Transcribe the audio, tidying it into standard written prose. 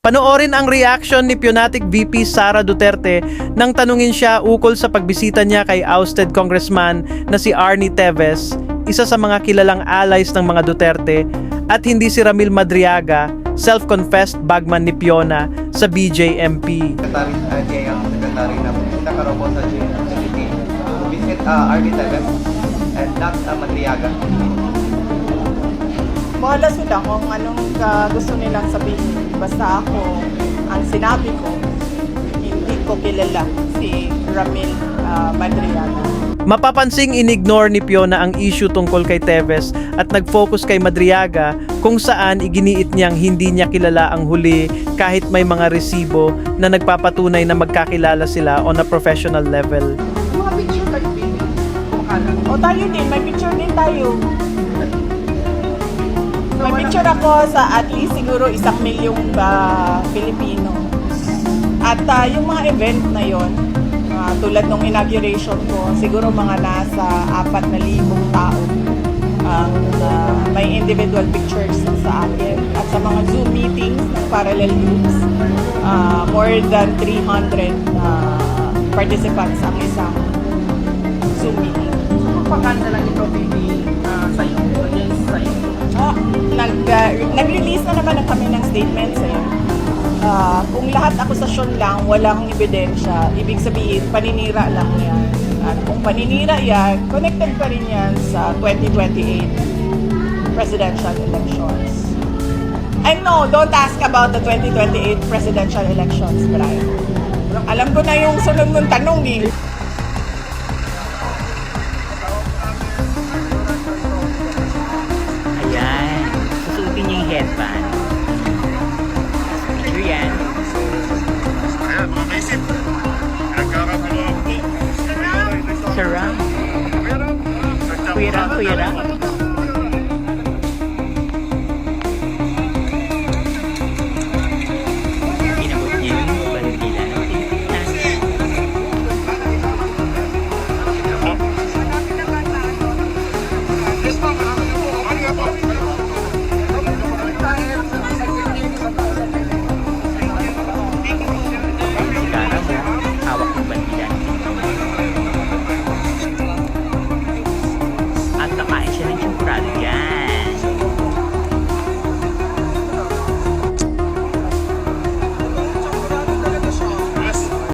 Panoorin ang reaction ni Pionatic VP Sara Duterte nang tanungin siya ukol sa pagbisita niya kay ousted congressman na si Arnie Teves, isa sa mga kilalang allies ng mga Duterte, at hindi si Ramil Madriaga, self-confessed bagman ni Piona sa BJMP. Secretary Jay ang secretary na nakaroon sa GDP to visit Arnie Teves and not Madriaga. Bahala sila kung anong gusto nilang sabihin. Basta ako, ang sinabi ko, hindi ko kilala si Ramil Madriaga. Mapapansing inignore ni Piona ang issue tungkol kay Teves at nag-focus kay Madriaga kung saan iginiit niyang hindi niya kilala ang huli kahit may mga resibo na nagpapatunay na magkakilala sila on a professional level. Mga picture kayo, baby. O tayo din, may picture din tayo. May picture ako sa at least siguro 1 milyong Pilipino. At yung mga event na yon, tulad ng inauguration ko, siguro mga nasa 4,000 tao ang may individual pictures sa akin. At sa mga Zoom meetings ng parallel groups, more than 300 participants ang isang Zoom meeting. Propaganda lang ito, baby, sa'yo, against sa'yo. Nag-release na naman kami ng statements eh. Kung lahat akusasyon lang, walang ebidensya, ibig sabihin, paninira lang yan. At kung paninira yan, connected pa rin yan sa 2028 presidential elections. And no, don't ask about the 2028 presidential elections, Brian. Alam ko na yung sunod mong tanong eh. Ayan. Susuotin niya yung headband. Picture yan. Ayan, mga kaisip. Nagkakagulo. Sarang. Kuya Ram, kuya Ram.